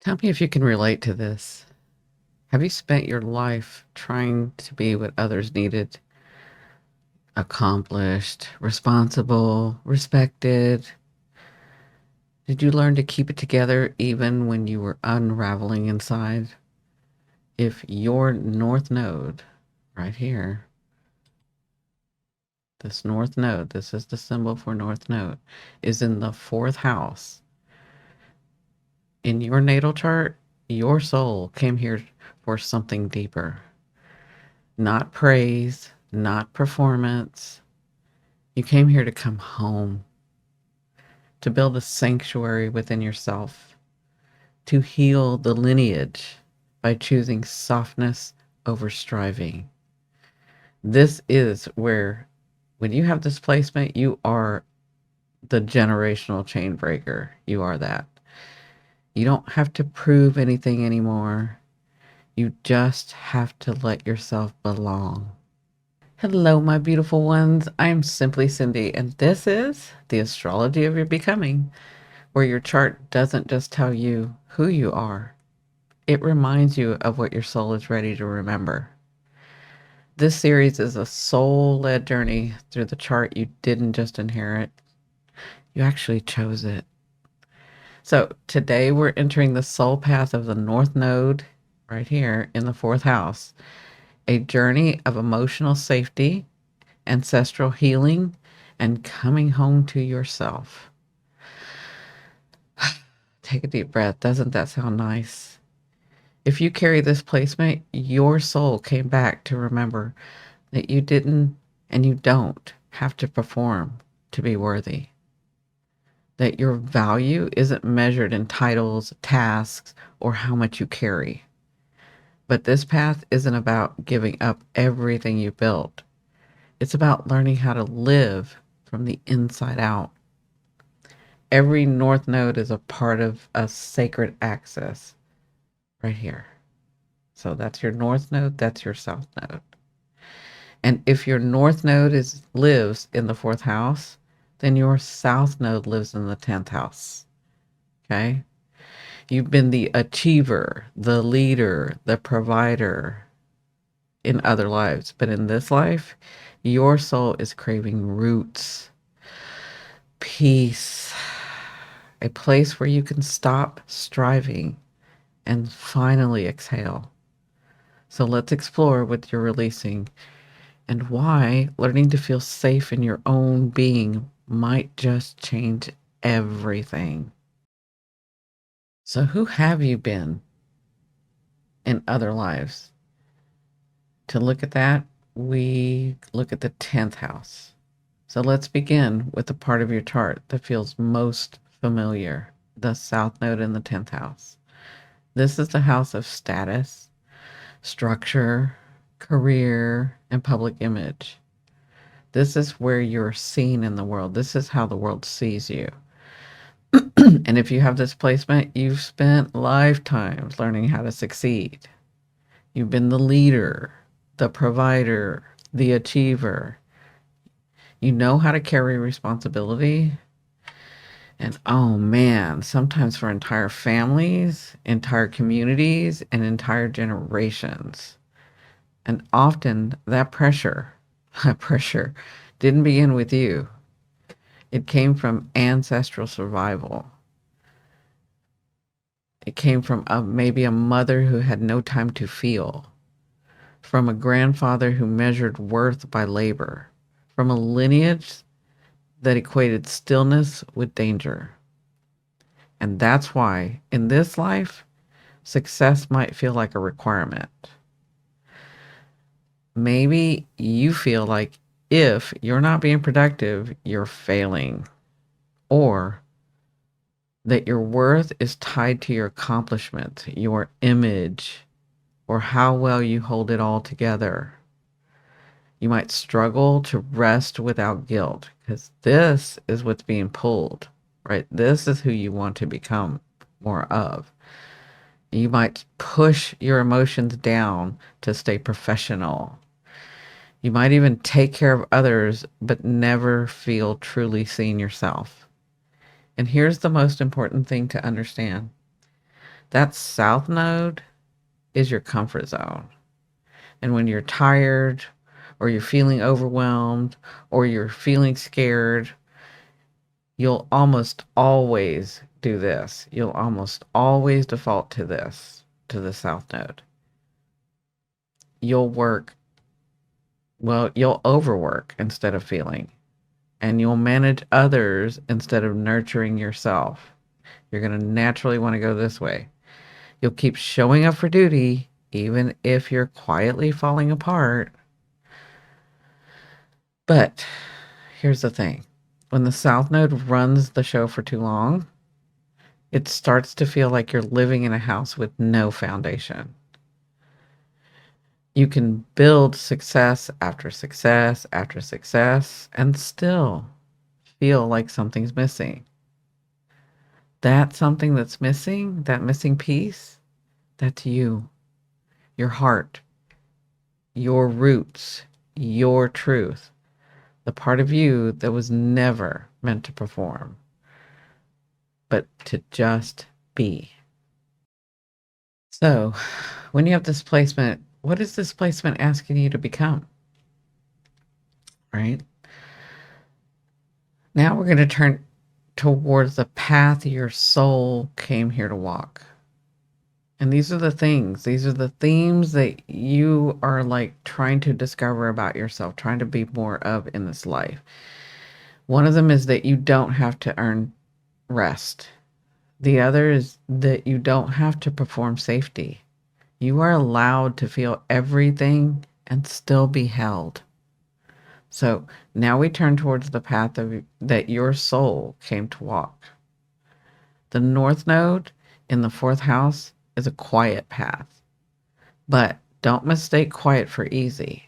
Tell me if you can relate to this. Have you spent your life trying to be what others needed? Accomplished, responsible, respected? Did you learn to keep it together even when you were unraveling inside? If your North Node, right here, this North Node, this is the symbol for North Node, is in the fourth house, in your natal chart, your soul came here for something deeper. Not praise, not performance. You came here to come home, to build a sanctuary within yourself, to heal the lineage by choosing softness over striving. This is where, when you have this placement, you are the generational chain breaker. You are that. You don't have to prove anything anymore. You just have to let yourself belong. Hello, my beautiful ones. I'm Simply Cindy, and this is the Astrology of Your Becoming, where your chart doesn't just tell you who you are, it reminds you of what your soul is ready to remember. This series is a soul led journey through the chart you didn't just inherit, you actually chose it. So today we're entering the soul path of the North Node right here in the fourth house, a journey of emotional safety, ancestral healing, and coming home to yourself. Take a deep breath. Doesn't that sound nice? If you carry this placement, your soul came back to remember that you didn't and you don't have to perform to be worthy. That your value isn't measured in titles, tasks, or how much you carry. But this path isn't about giving up everything you built. It's about learning how to live from the inside out. Every North Node is a part of a sacred axis right here. So that's your North Node, that's your South Node. And if your North Node lives in the fourth house, then your South Node lives in the 10th house. Okay? You've been the achiever, the leader, the provider in other lives. But in this life, your soul is craving roots, peace, a place where you can stop striving and finally exhale. So let's explore what you're releasing and why learning to feel safe in your own being might just change everything. So, who have you been in other lives? To look at that, we look at the 10th house. So, let's begin with the part of your chart that feels most familiar, the South Node in the 10th house. This is the house of status, structure, career, and public image. This is where you're seen in the world. This is how the world sees you. And if you have this placement, you've spent lifetimes learning how to succeed. You've been the leader, the provider, the achiever. You know how to carry responsibility. And oh man, sometimes for entire families, entire communities, and entire generations. And often that pressure, that pressure didn't begin with you. It came from ancestral survival. It came from maybe a mother who had no time to feel, from a grandfather who measured worth by labor, from a lineage that equated stillness with danger. And that's why, in this life, success might feel like a requirement. Maybe you feel like if you're not being productive, you're failing, or that your worth is tied to your accomplishment, your image, or how well you hold it all together. You might struggle to rest without guilt because this is what's being pulled, right? This is who you want to become more of. You might push your emotions down to stay professional. You might even take care of others, but never feel truly seen yourself. And here's the most important thing to understand. That south node is your comfort zone. And when you're tired or you're feeling overwhelmed or you're feeling scared, you'll almost always do this. You'll almost always default to this, to the south node. You'll work, well, you'll overwork instead of feeling, and you'll manage others instead of nurturing yourself. You're going to naturally want to go this way. You'll keep showing up for duty even if you're quietly falling apart. But here's the thing. When the south node runs the show for too long, it starts to feel like you're living in a house with no foundation. You can build success after success after success and still feel like something's missing. That something that's missing, that missing piece, that's you, your heart, your roots, your truth, the part of you that was never meant to perform, but to just be. So, when you have this placement, what is this placement asking you to become? Right? Now we're going to turn towards the path your soul came here to walk. And these are the things, these are the themes that you are like trying to discover about yourself, trying to be more of in this life. One of them is that you don't have to earn rest. The other is that you don't have to perform safety. You are allowed to feel everything and still be held. So now we turn towards the path that your soul came to walk. The north node in the fourth house is a quiet path, but don't mistake quiet for easy,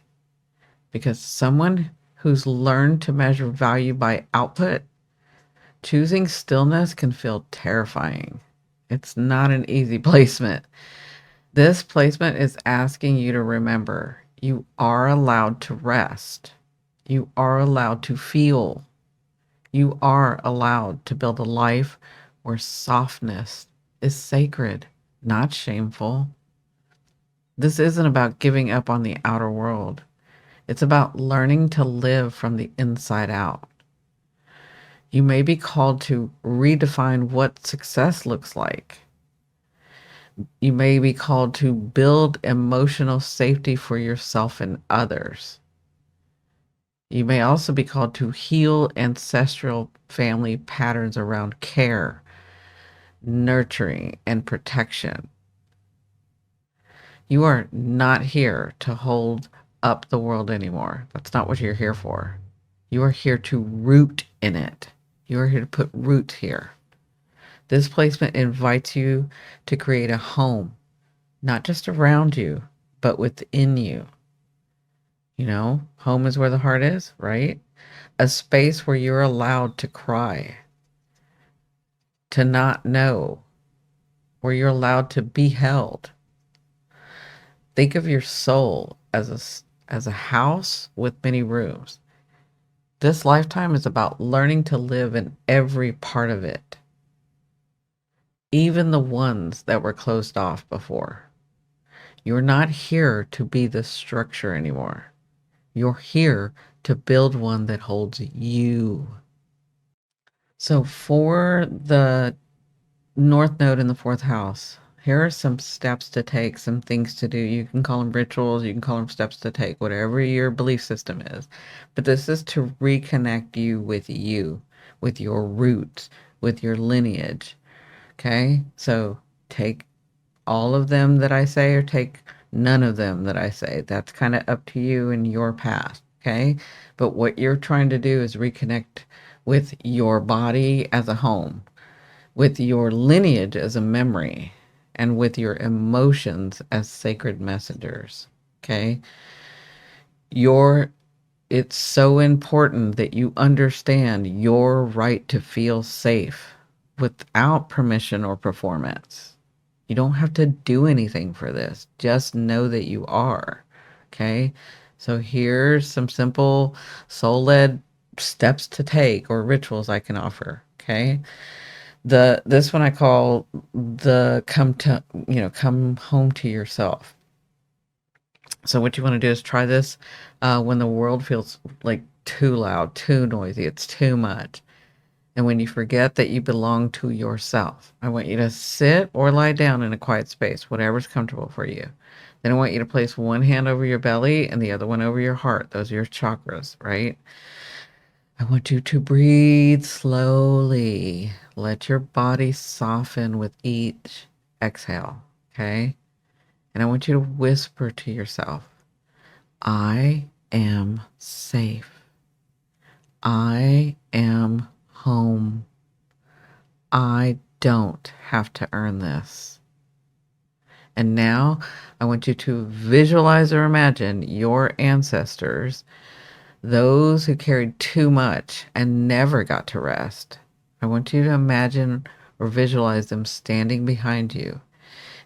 because someone who's learned to measure value by output, choosing stillness can feel terrifying. It's not an easy placement. This placement is asking you to remember you are allowed to rest. You are allowed to feel. You are allowed to build a life where softness is sacred, not shameful. This isn't about giving up on the outer world. It's about learning to live from the inside out. You may be called to redefine what success looks like. You may be called to build emotional safety for yourself and others. You may also be called to heal ancestral family patterns around care, nurturing, and protection. You are not here to hold up the world anymore. That's not what you're here for. You are here to root in it. You are here to put roots here. This placement invites you to create a home, not just around you, but within you. You know, home is where the heart is, right? A space where you're allowed to cry, to not know, where you're allowed to be held. Think of your soul as a house with many rooms. This lifetime is about learning to live in every part of it, even the ones that were closed off before. You're not here to be the structure anymore. You're here to build one that holds you. So for the North Node in the fourth house, here are some steps to take, some things to do. You can call them rituals, you can call them steps to take, whatever your belief system is. But this is to reconnect you, with your roots, with your lineage. Okay? So take all of them that I say or take none of them that I say. That's kind of up to you and your path. Okay? But what you're trying to do is reconnect with your body as a home, with your lineage as a memory, and with your emotions as sacred messengers. Okay? Your It's so important that you understand your right to feel safe without permission or performance. You don't have to do anything for this. Just know that you are. Okay? So here's some simple soul-led steps to take or rituals I can offer. Okay? This one I call the come home to yourself. So what you want to do is try this when the world feels like too loud, too noisy, it's too much. And when you forget that you belong to yourself, I want you to sit or lie down in a quiet space, whatever's comfortable for you. Then I want you to place one hand over your belly and the other one over your heart. Those are your chakras, right? I want you to breathe slowly. Let your body soften with each exhale, okay? And I want you to whisper to yourself, I am safe. I am home. I don't have to earn this. And now I want you to visualize or imagine your ancestors, those who carried too much and never got to rest. I want you to imagine or visualize them standing behind you.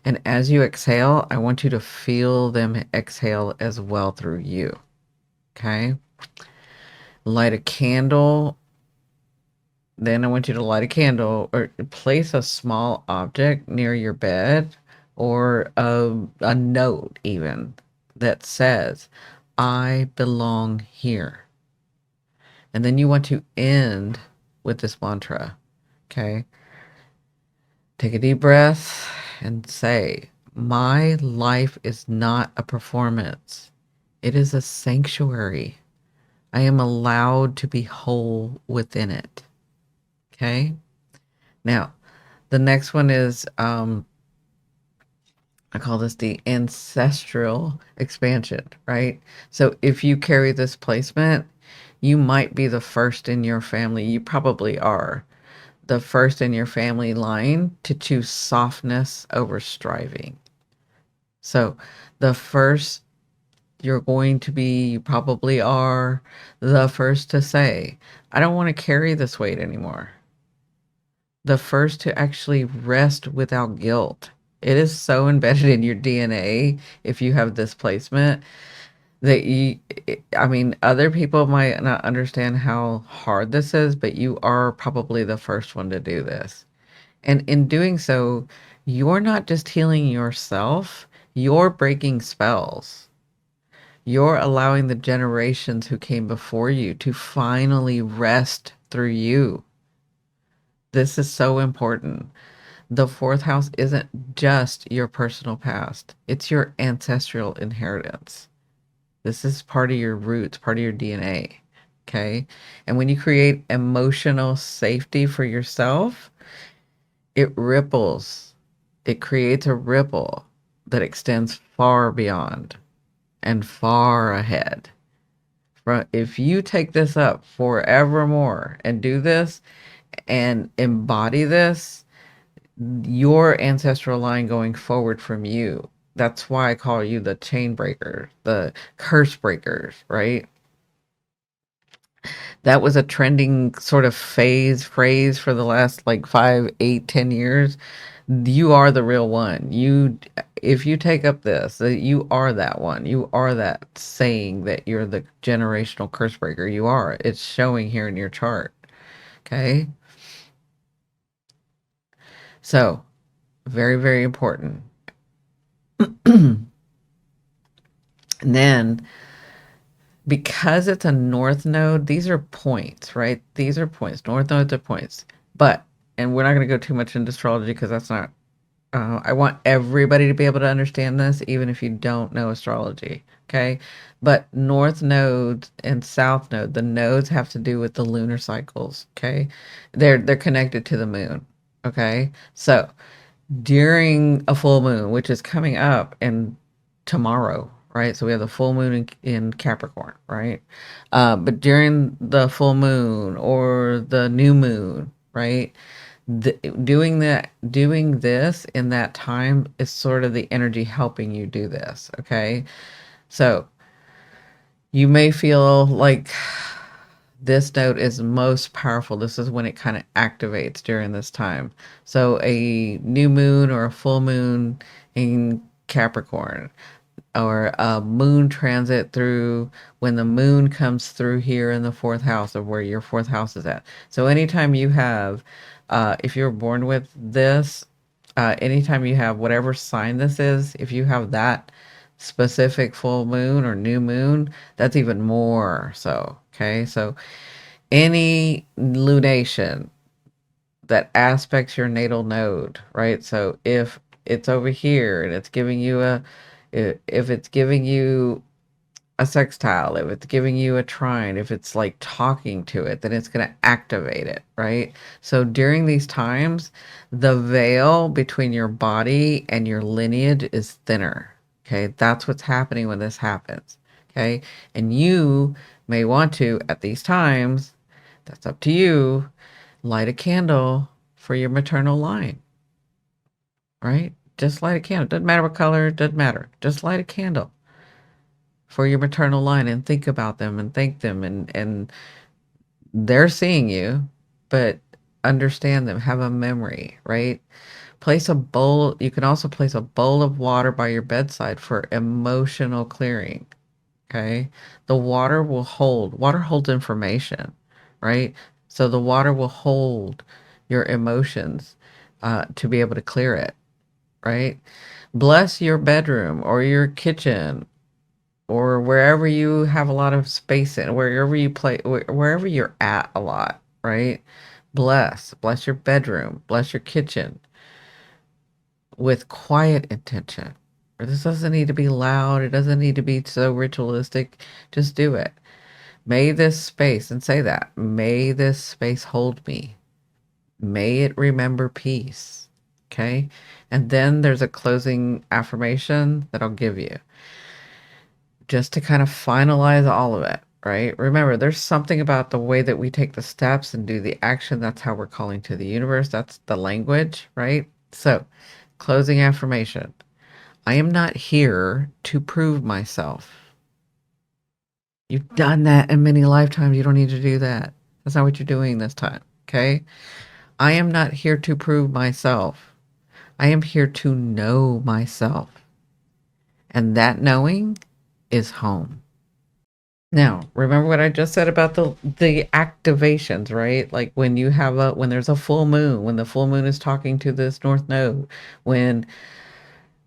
And as you exhale, I want you to feel them exhale as well through you. Okay? Light a candle. Then I want you to light a candle or place a small object near your bed or a note even that says, I belong here. And then you want to end with this mantra. Okay? Take a deep breath and say, my life is not a performance. It is a sanctuary. I am allowed to be whole within it. Okay? Now, the next one is I call this the ancestral expansion, right? So if you carry this placement, you might be the first in your family. You probably are the first in your family line to choose softness over striving. So the first you're going to be, you probably are the first to say, I don't want to carry this weight anymore. The first to actually rest without guilt. It is so embedded in your DNA if you have this placement that I mean, other people might not understand how hard this is, but you are probably the first one to do this. And in doing so, you're not just healing yourself, you're breaking spells. You're allowing the generations who came before you to finally rest through you. This is so important. The fourth house isn't just your personal past, it's your ancestral inheritance. This is part of your roots, part of your DNA. Okay. And when you create emotional safety for yourself, it ripples. It creates a ripple that extends far beyond and far ahead. If you take this up forevermore and do this and embody this, your ancestral line going forward from you. That's why I call you the chain breaker, the curse breakers, right? That was a trending sort of phrase for the last like 5, 8, 10 years. You are the real one. If you take up this, you are that one. You are that saying that you're the generational curse breaker. You are. It's showing here in your chart. Okay. So, very, very important. And then because it's a north node, these are points, right? These are points. North nodes are points. But, and we're not going to go too much into astrology because that's not, I want everybody to be able to understand this, even if you don't know astrology. Okay. But north node and south node, the nodes have to do with the lunar cycles. Okay. They're connected to the moon. Okay. So, during a full moon, which is coming up in tomorrow, right? So we have the full moon in Capricorn, right? But during the full moon or the new moon, right? The, doing this in that time is sort of the energy helping you do this, okay? So you may feel like this node is most powerful. This is when it kind of activates during this time. So a new moon or a full moon in Capricorn or a moon transit through when the moon comes through here in the fourth house of where your fourth house is at. So anytime you have If you're born with this, anytime you have whatever sign this is, if you have that specific full moon or new moon, that's even more so. Okay. So any lunation that aspects your natal node, right? So if it's over here and it's giving you if it's giving you a sextile, if it's giving you a trine, if it's like talking to it, then it's going to activate it, right? So during these times, the veil between your body and your lineage is thinner. Okay. That's what's happening when this happens. Okay. And you may want to, at these times, that's up to you, light a candle for your maternal line, right? Just light a candle. Doesn't matter what color, doesn't matter. Just light a candle for your maternal line and think about them and thank them, and they're seeing you, but understand them, have a memory, right? Place a bowl, you can also place a bowl of water by your bedside for emotional clearing. Okay. The water holds information, right? So the water will hold your emotions to be able to clear it, right? Bless your bedroom or your kitchen or wherever you have a lot of space in, wherever you play, wherever you're at a lot, right? Bless your bedroom, bless your kitchen with quiet intention. This doesn't need to be loud. It doesn't need to be so ritualistic. Just do it. May this space, and say that, may this space hold me. May it remember peace. Okay. And then there's a closing affirmation that I'll give you just to kind of finalize all of it, right? Remember, there's something about the way that we take the steps and do the action. That's how we're calling to the universe. That's the language, right? So, closing affirmation. I am not here to prove myself. You've done that in many lifetimes. You don't need to do that. That's not what you're doing this time. Okay. I am not here to prove myself. I am here to know myself. And that knowing is home. Now, remember what I just said about the activations, right? Like when there's a full moon, when the full moon is talking to this north node, when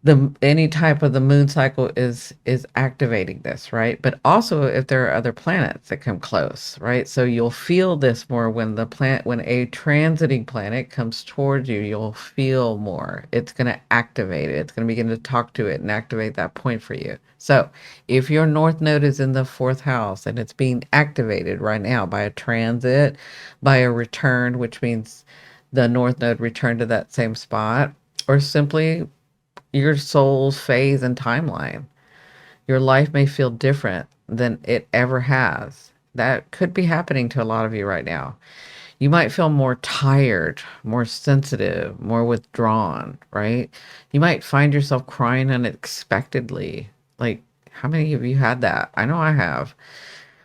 the any type of the moon cycle is activating this, right? But also if there are other planets that come close, right? So you'll feel this more when a transiting planet comes towards you, you'll feel more. It's going to activate it. It's going to begin to talk to it and activate that point for you. So if your north node is in the fourth house and it's being activated right now by a transit, by a return, which means the north node returned to that same spot, or simply your soul's phase and timeline. Your life may feel different than it ever has. That could be happening to a lot of you right now. You might feel more tired, more sensitive, more withdrawn, right? You might find yourself crying unexpectedly. Like, how many of you had that? I know I have.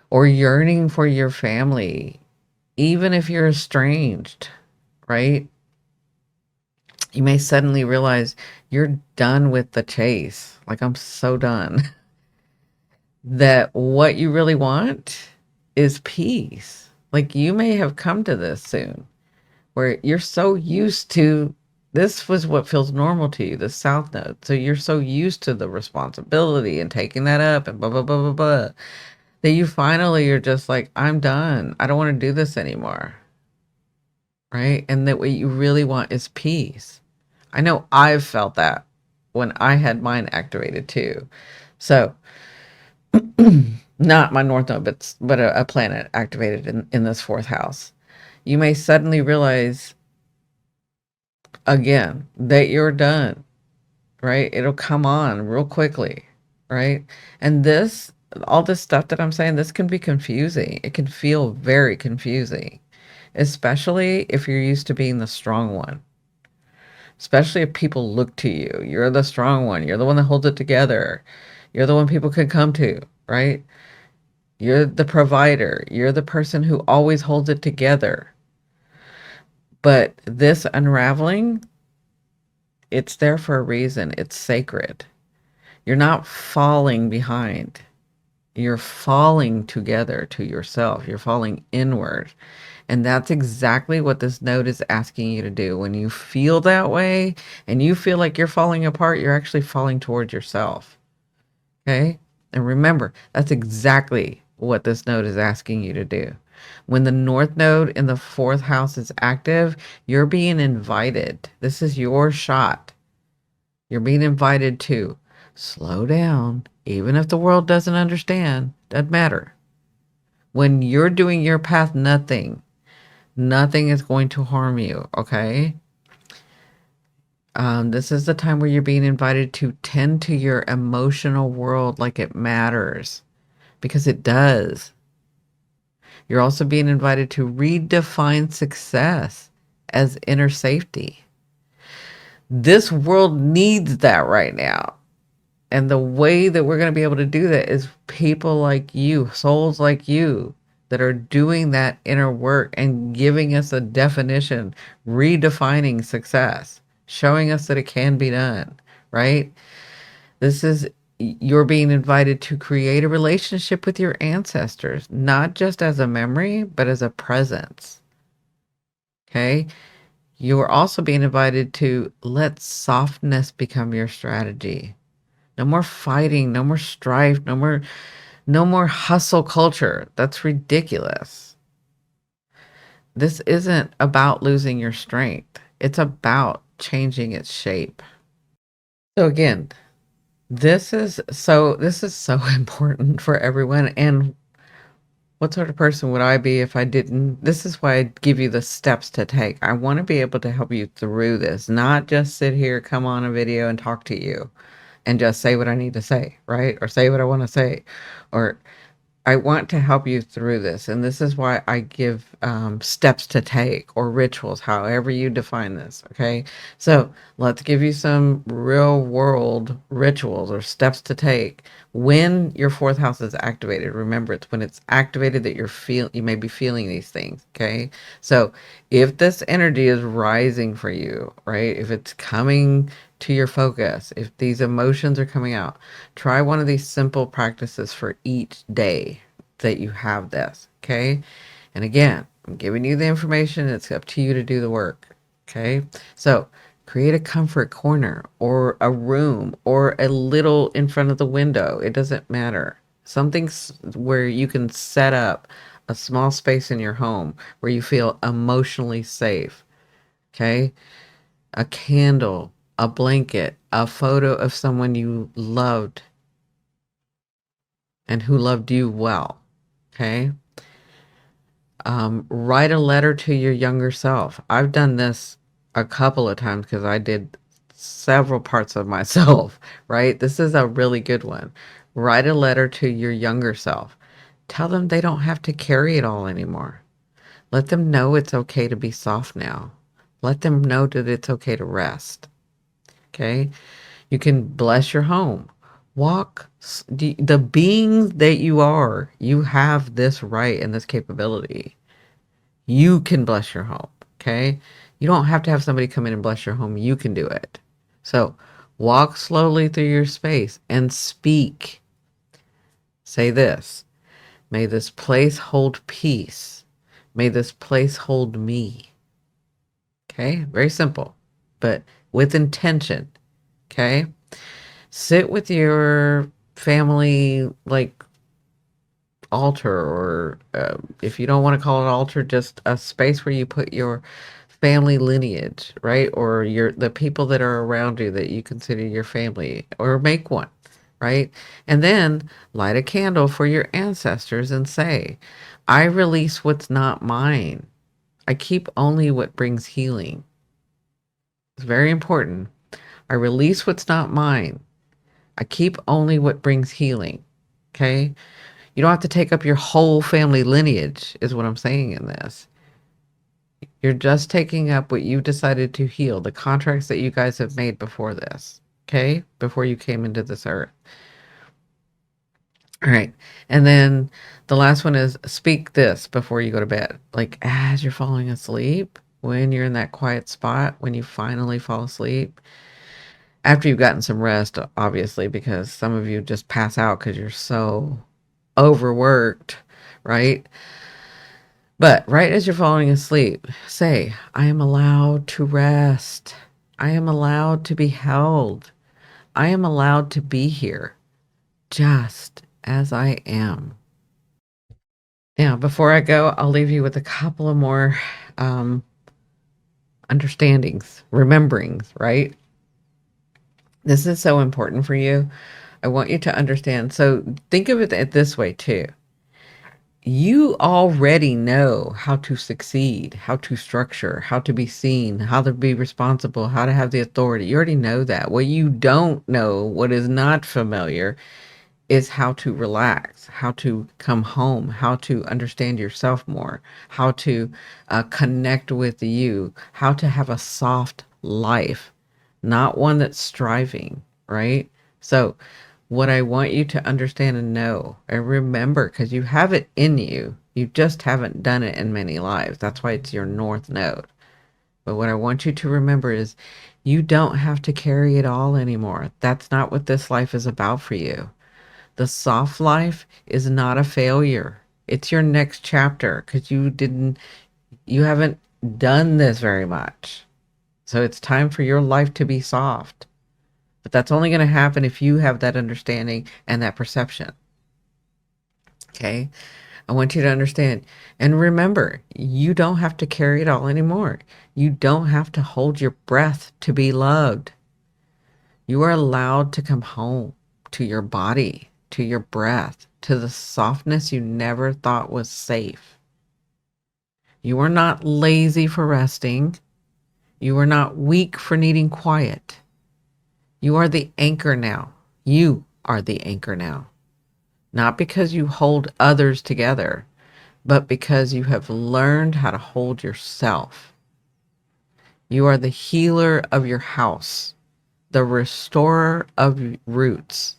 Or yearning for your family, even if you're estranged, right? You may suddenly realize you're done with the chase. Like, I'm so done. That what you really want is peace. Like, you may have come to this soon where you're so used to this was what feels normal to you, the south node. So you're so used to the responsibility and taking that up and blah, blah, blah, blah, blah, that you finally are just like, I'm done. I don't want to do this anymore. Right. And that what you really want is peace. I know I've felt that when I had mine activated too. So, not my North Node, but a planet activated in this fourth house. You may suddenly realize again that you're done, right? It'll come on real quickly, right? And all this stuff that I'm saying, this can be confusing. It can feel very confusing, especially if you're used to being the strong one. Especially if people look to you. You're the strong one. You're the one that holds it together. You're the one people can come to, right? You're the provider. You're the person who always holds it together. But this unraveling, it's there for a reason. It's sacred. You're not falling behind. You're falling together to yourself. You're falling inward. And that's exactly what this note is asking you to do. When you feel that way and you feel like you're falling apart, you're actually falling towards yourself. Okay? And remember, that's exactly what this node is asking you to do. When the North Node in the fourth house is active, you're being invited. This is your shot. You're being invited to slow down, even if the world doesn't understand. Doesn't matter. When you're doing your path, nothing is going to harm you. Okay. This is the time where you're being invited to tend to your emotional world like it matters, because it does. You're also being invited to redefine success as inner safety. This world needs that right now. And the way that we're going to be able to do that is people like you, souls like you, that are doing that inner work and giving us a definition, redefining success, showing us that it can be done, right? This is, you're being invited to create a relationship with your ancestors, not just as a memory, but as a presence. Okay. You are also being invited to let softness become your strategy. No more fighting, no more strife, no more hustle culture. That's ridiculous. This isn't about losing your strength. It's about changing its shape. So again, this is so important for everyone. And what sort of person would I be if I didn't? This is why I give you the steps to take. I want to be able to help you through this, not just sit here, come on a video and talk to you and just say what I need to say, right? Or say what I want to say. Or I want to help you through this. And this is why I give steps to take or rituals, however you define this. Okay. So let's give you some real world rituals or steps to take when your fourth house is activated. Remember, it's when it's activated that you may be feeling these things. Okay. So if this energy is rising for you, right? If it's coming to your focus, if these emotions are coming out, try one of these simple practices for each day that you have this. Okay. And again, I'm giving you the information. It's up to you to do the work. Okay. So create a comfort corner or a room or a little in front of the window. It doesn't matter. Something where you can set up a small space in your home where you feel emotionally safe. Okay. A candle, a blanket, a photo of someone you loved and who loved you well. Okay. Write a letter to your younger self. I've done this a couple of times because I did several parts of myself, right? This is a really good one. Write a letter to your younger self. Tell them they don't have to carry it all anymore. Let them know it's okay to be soft now. Let them know that it's okay to rest. Okay. You can bless your home. Walk the beings that you are. You have this right and this capability. You can bless your home. Okay. You don't have to have somebody come in and bless your home. You can do it. So walk slowly through your space and speak. Say this: may this place hold peace. May this place hold me. Okay. Very simple, but with intention. Okay. Sit with your family, like altar, or if you don't want to call it altar, just a space where you put your family lineage, right? Or the people that are around you that you consider your family, or make one, right? And then light a candle for your ancestors and say, I release what's not mine. I keep only what brings healing. It's very important. I release what's not mine. I keep only what brings healing. Okay? You don't have to take up your whole family lineage, is what I'm saying in this. You're just taking up what you decided to heal, the contracts that you guys have made before this. Okay? Before you came into this earth. All right. And then the last one is speak this before you go to bed. Like as you're falling asleep, when you're in that quiet spot, when you finally fall asleep, after you've gotten some rest, obviously, because some of you just pass out because you're so overworked, right? But right as you're falling asleep, say, I am allowed to rest. I am allowed to be held. I am allowed to be here just as I am. Now, before I go, I'll leave you with a couple of more um, understandings, rememberings, right? This is so important for you. I want you to understand. So think of it this way too. You already know how to succeed, how to structure, how to be seen, how to be responsible, how to have the authority. You already know that. What you don't know, what is not familiar, is how to relax, how to come home, how to understand yourself more, how to connect with you, how to have a soft life, not one that's striving, right? So, what I want you to understand and know and remember, because you have it in you, you just haven't done it in many lives. That's why it's your north node. But what I want you to remember is you don't have to carry it all anymore. That's not what this life is about for you. The soft life is not a failure. It's your next chapter because you haven't done this very much. So it's time for your life to be soft. But that's only going to happen if you have that understanding and that perception. Okay? I want you to understand and remember, you don't have to carry it all anymore. You don't have to hold your breath to be loved. You are allowed to come home to your body, to your breath, to the softness you never thought was safe. You are not lazy for resting. You are not weak for needing quiet. You are the anchor now. You are the anchor now. Not because you hold others together, but because you have learned how to hold yourself. You are the healer of your house, the restorer of roots.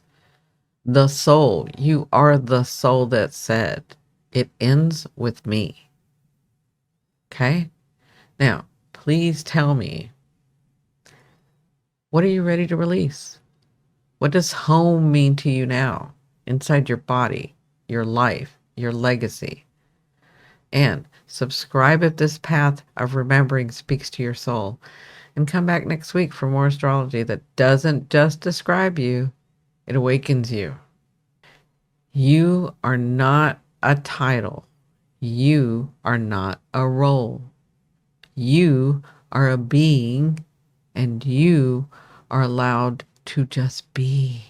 The soul, you are the soul that said, it ends with me. Okay? Now, please tell me, what are you ready to release? What does home mean to you now? Inside your body, your life, your legacy. And subscribe if this path of remembering speaks to your soul. And come back next week for more astrology that doesn't just describe you, it awakens you. You are not a title. You are not a role. You are a being and you are allowed to just be.